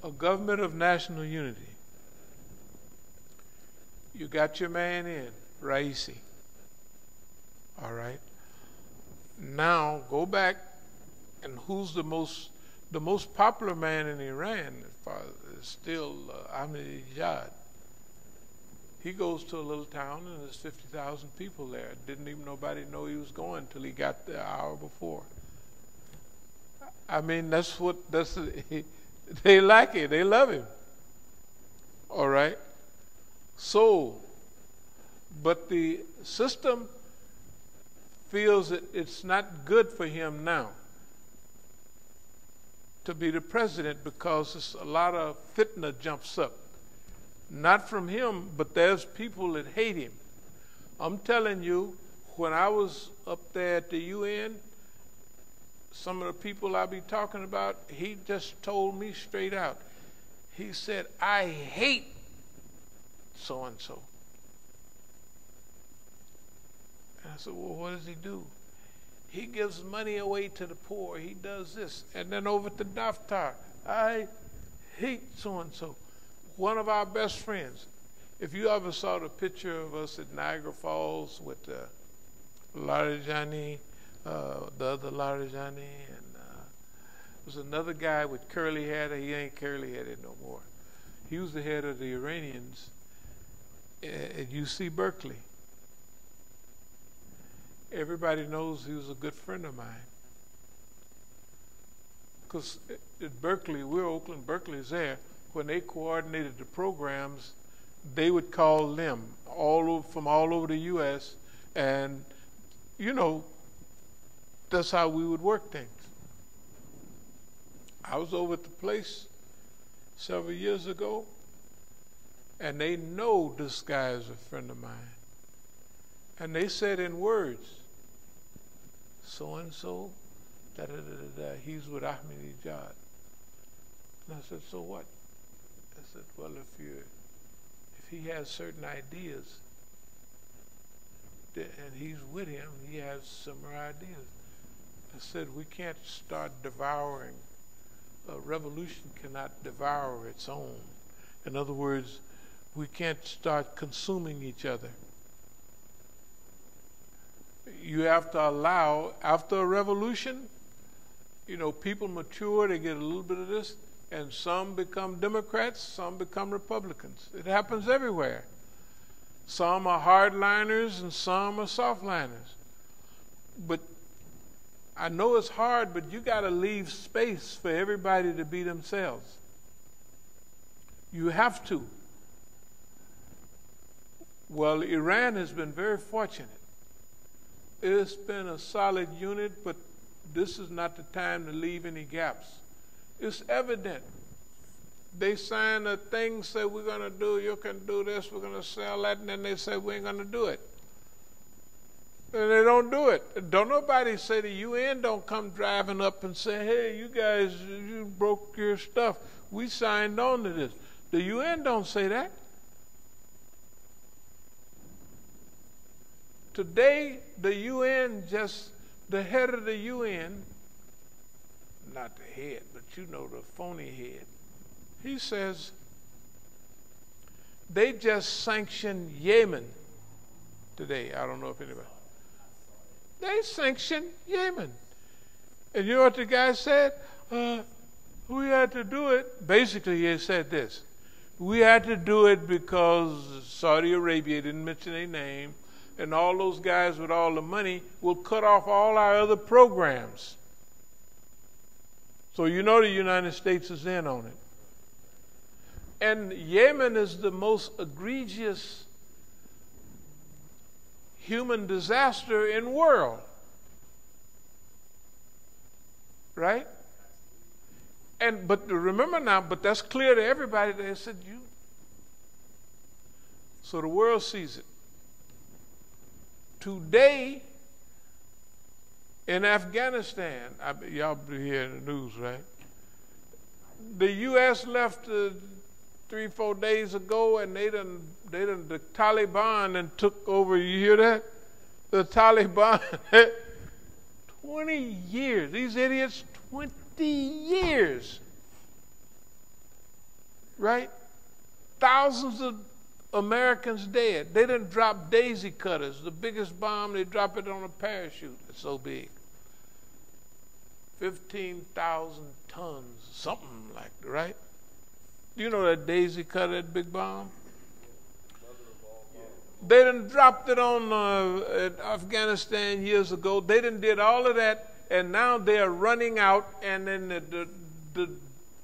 a government of national unity. You got your man in, Raisi. All right. Now go back, and who's the most popular man in Iran is still Ahmadinejad. He goes to a little town and there's 50,000 people there. Didn't even nobody know he was going till he got there an hour before. I mean, they like it. They love him. All right. So, but the system feels that it's not good for him now to be the president because a lot of fitna jumps up. Not from him, but there's people that hate him. I'm telling you, when I was up there at the UN, some of the people I be talking about, he just told me straight out. He said, I hate so-and-so. And I said, well, what does he do? He gives money away to the poor. He does this. And then over to Daftar, I hate so-and-so. One of our best friends. If you ever saw the picture of us at Niagara Falls with Larijani, the other Larijani, and there was another guy with curly hair. He ain't curly-headed no more. He was the head of the Iranians at UC Berkeley. Everybody knows he was a good friend of mine. Because at Berkeley, we're Oakland, Berkeley's there. When they coordinated the programs, they would call them from all over the U.S. And, you know, that's how we would work things. I was over at the place several years ago, and they know this guy is a friend of mine. And they said in words, so-and-so, da-da-da-da-da, he's with Ahmadinejad. And I said, so what? I said, well, if he has certain ideas and he's with him, he has similar ideas. I said, we can't start devouring. A revolution cannot devour its own. In other words, we can't start consuming each other. You have to allow, after a revolution, you know, people mature, they get a little bit of this, and some become Democrats, some become Republicans. It happens everywhere. Some are hardliners and some are softliners. But I know it's hard, but you got to leave space for everybody to be themselves. You have to. Well, Iran has been very fortunate. It's been a solid unit, but this is not the time to leave any gaps. It's evident. They sign a thing, say we're going to do, you can do this, we're going to sell that, and then they say we ain't going to do it. And they don't do it. Don't nobody say the UN don't come driving up and say, hey, you guys, you broke your stuff. We signed on to this. The UN don't say that. Today, the UN the head of the UN, not the head, but you know the phony head, he says they just sanctioned Yemen today. I don't know if anybody. They sanctioned Yemen. And you know what the guy said? We had to do it. Basically, he said this. We had to do it because Saudi Arabia, didn't mention their name, and all those guys with all the money will cut off all our other programs. So you know the United States is in on it. And Yemen is the most egregious human disaster in the world. Right? But remember now, but that's clear to everybody. They said you. So the world sees it. Today, in Afghanistan, y'all be hearing the news, right? The U.S. left 3-4 days ago, and the Taliban and took over. You hear that? The Taliban, 20 years. These idiots, 20 years. right? Thousands of Americans dead. They didn't drop daisy cutters. The biggest bomb, they drop it on a parachute. It's so big. 15,000 tons, something like that, right? You know that daisy cutter, that big bomb? They done dropped it on Afghanistan years ago. They done did all of that, and now they are running out, and then the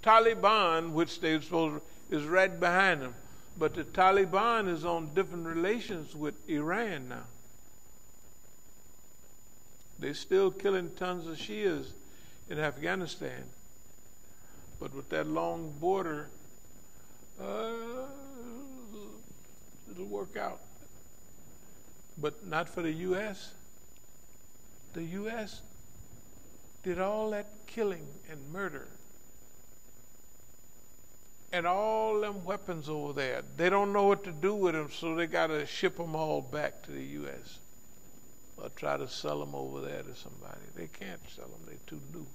Taliban, which they supposed is right behind them. But the Taliban is on different relations with Iran now. They're still killing tons of Shias in Afghanistan. But with that long border, it'll work out. But not for the U.S. The U.S. did all that killing and murder and all them weapons over there. They don't know what to do with them, so they got to ship them all back to the U.S. or try to sell them over there to somebody. They can't sell them. They're too new.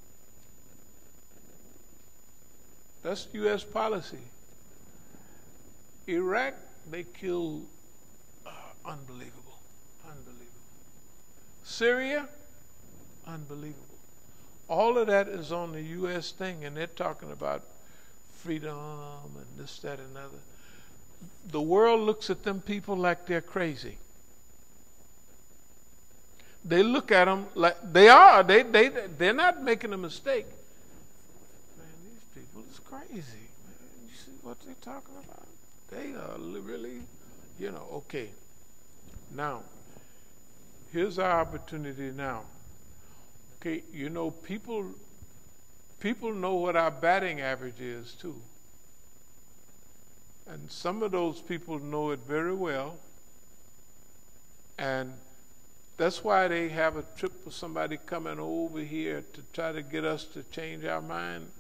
That's U.S. policy. Iraq, they killed unbelievable. Syria, unbelievable. All of that is on the U.S. thing, and they're talking about freedom and this, that, and other. The world looks at them people like they're crazy. They look at them like they are. They're not making a mistake. Man, these people is crazy. Man, you see what they're talking about? They are really, okay. Now, here's our opportunity now. Okay, people know what our batting average is too. And some of those people know it very well. And that's why they have a trip with somebody coming over here to try to get us to change our mind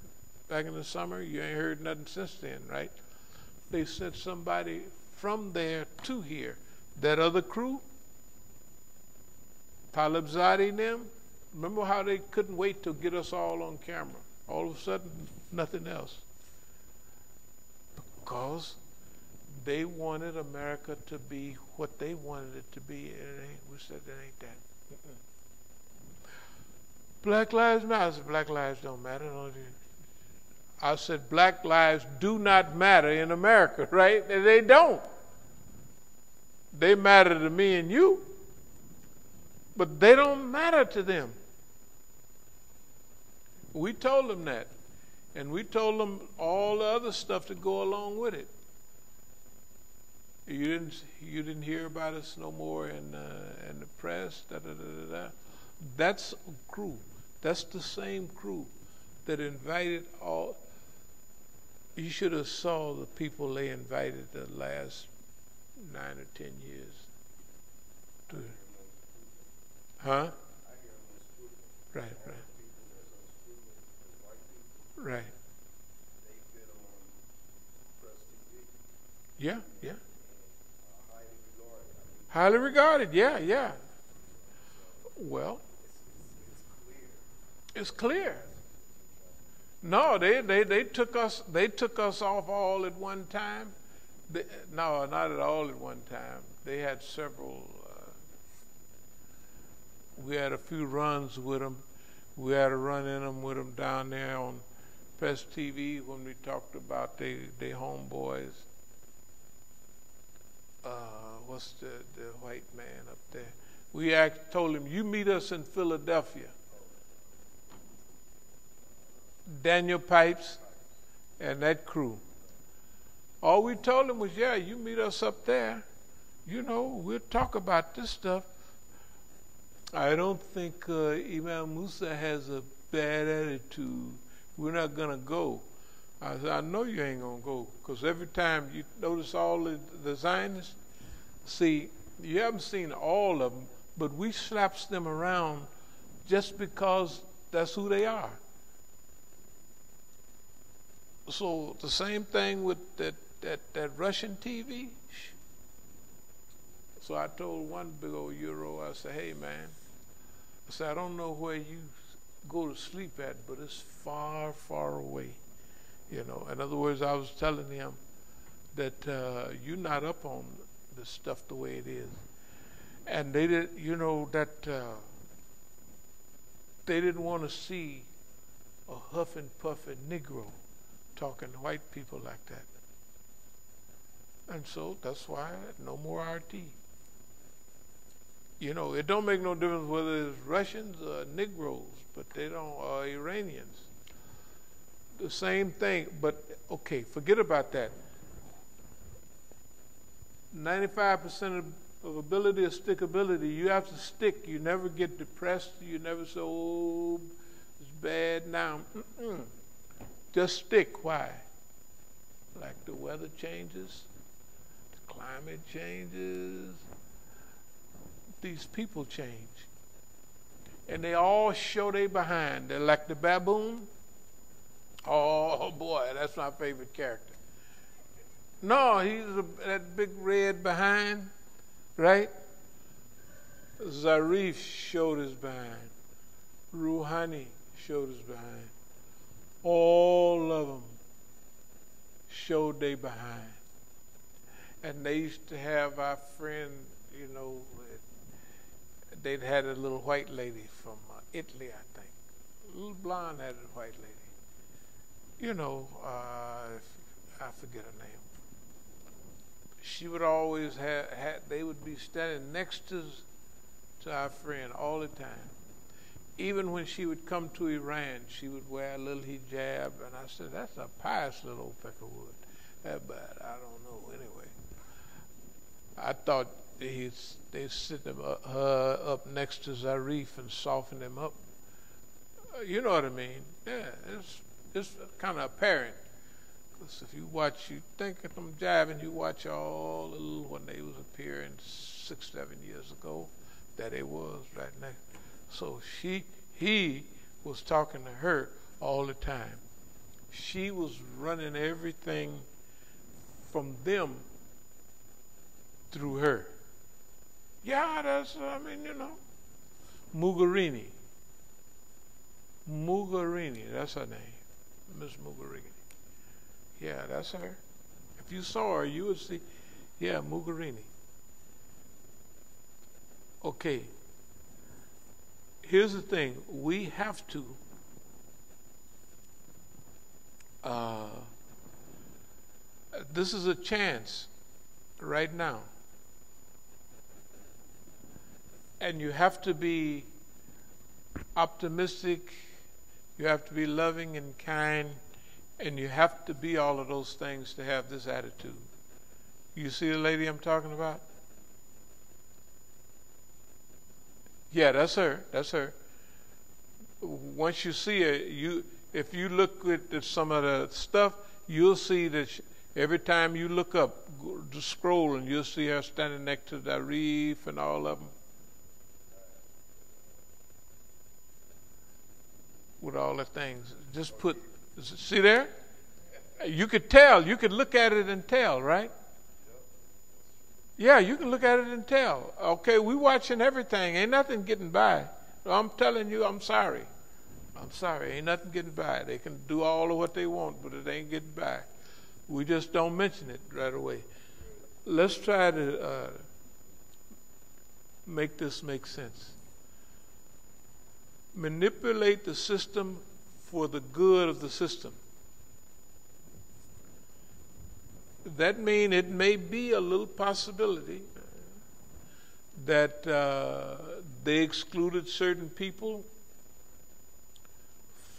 back in the summer. You ain't heard nothing since then, right? They sent somebody from there to here. That other crew, Talibzade and them, remember how they couldn't wait to get us all on camera? All of a sudden, nothing else. Because they wanted America to be what they wanted it to be, and we said it ain't that. Black lives matter. I said, black lives don't matter. I said, black lives do not matter in America, right? And they don't. They matter to me and you, but they don't matter to them. We told them that, and we told them all the other stuff to go along with it. You didn't hear about us no more in the press. That's a crew. That's the same crew that invited all. You should have saw the people they invited the last 9 or 10 years. Huh? Right. Right. Yeah. Highly regarded, yeah. Well, it's clear. No, they took us off all at one time. No, not at all at one time. They had several. We had a few runs with them. We had a run in them with them down there on Press TV when we talked about they homeboys. What's the white man up there? We told him, you meet us in Philadelphia. Daniel Pipes and that crew. All we told him was, yeah, you meet us up there. We'll talk about this stuff. I don't think Imam Musa has a bad attitude. We're not going to go. I said, I know you ain't going to go, because every time you notice all the Zionists, see, you haven't seen all of them, but we slaps them around just because that's who they are. So the same thing with that Russian TV. So I told one big old Euro, I said, hey man, I said, I don't know where you go to sleep at, but it's far, far away. You know, in other words, I was telling him that you're not up on the stuff the way it is. And they did, you know, that they didn't want to see a huff and puffing Negro talking to white people like that. And so that's why no more RT. You know, it don't make no difference whether it's Russians or Negroes, but they don't, or Iranians. The same thing, but okay, forget about that. 95% of ability or stickability, you have to stick. You never get depressed. You never say, oh, it's bad now. Just stick. Why? Like the weather changes, the climate changes, these people change. And they all show they behind. They're like the baboon. Oh boy, that's my favorite character. No, he's that big red behind, right? Zarif showed his behind. Rouhani showed his behind. All of them showed they behind. And they used to have our friend, you know, they'd had a little white lady from Italy, I think. A little blonde-headed white lady. You know, I forget her name. She would always they would be standing next to our friend all the time. Even when she would come to Iran, she would wear a little hijab, and I said, that's a pious little old peck of wood. That bad, I don't know, anyway. I thought they'd sit her up next to Zarif and soften them up. You know what I mean? Yeah, it's kind of apparent. Because if you watch, you think I'm jiving, you watch all the little, when they was appearing 6-7 years ago, that it was right now. So he was talking to her all the time. She was running everything from them through her. Yeah, that's, I mean, you know. Mugarini, that's her name. Miss Mugarini. Yeah, that's her. If you saw her, you would see, yeah, Mugarini. Okay. Here's the thing. We have to this is a chance right now. And you have to be optimistic, you have to be loving and kind, and you have to be all of those things to have this attitude. You see the lady I'm talking about? Yeah, that's her. That's her. Once you see her, if you look at some of the stuff, you'll see that every time you look up, just scroll, and you'll see her standing next to the reef and all of them. With all the things. Just put, see there? You could tell. You could look at it and tell, right? Yeah, you can look at it and tell. Okay, we watching everything. Ain't nothing getting by. I'm telling you, I'm sorry. I'm sorry. Ain't nothing getting by. They can do all of what they want, but it ain't getting by. We just don't mention it right away. Let's try to make this make sense. Manipulate the system for the good of the system. That means it may be a little possibility that they excluded certain people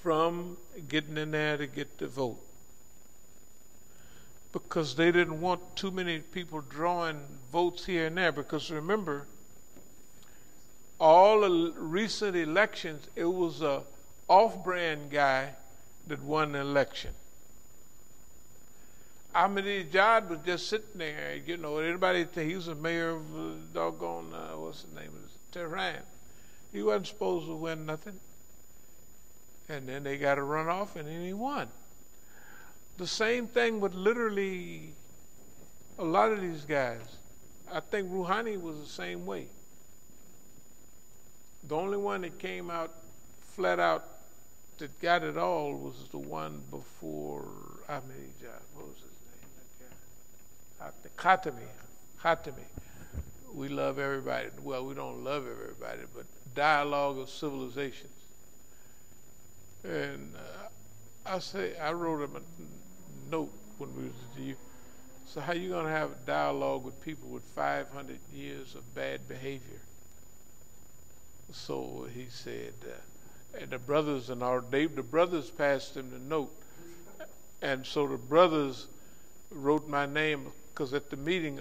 from getting in there to get the vote because they didn't want too many people drawing votes here and there. Because remember, all the recent elections, it was a off-brand guy that won the election. Ahmadinejad was just sitting there, you know. Everybody think he was the mayor of doggone, what's the name of it? Tehran. He wasn't supposed to win nothing. And then they got a runoff, and then he won. The same thing with literally a lot of these guys. I think Rouhani was the same way. The only one that came out flat out that got it all was the one before Ahmadiyya. What was his name? That guy? Khatami. We love everybody. Well, we don't love everybody, but Dialogue of Civilizations. And I wrote him a note when we was at you. So how you going to have a dialogue with people with 500 years of bad behavior? So he said, and the brothers the brothers passed him the note. And so the brothers wrote my name, because at the meeting,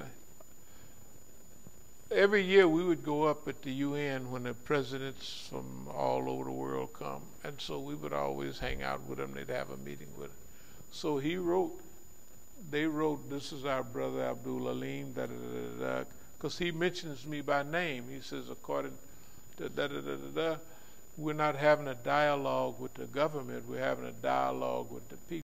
every year we would go up at the UN when the presidents from all over the world come. And so we would always hang out with them. They'd have a meeting with them. So they wrote, this is our brother Abdul Alim, because he mentions me by name. He says, according to we're not having a dialogue with the government, we're having a dialogue with the people.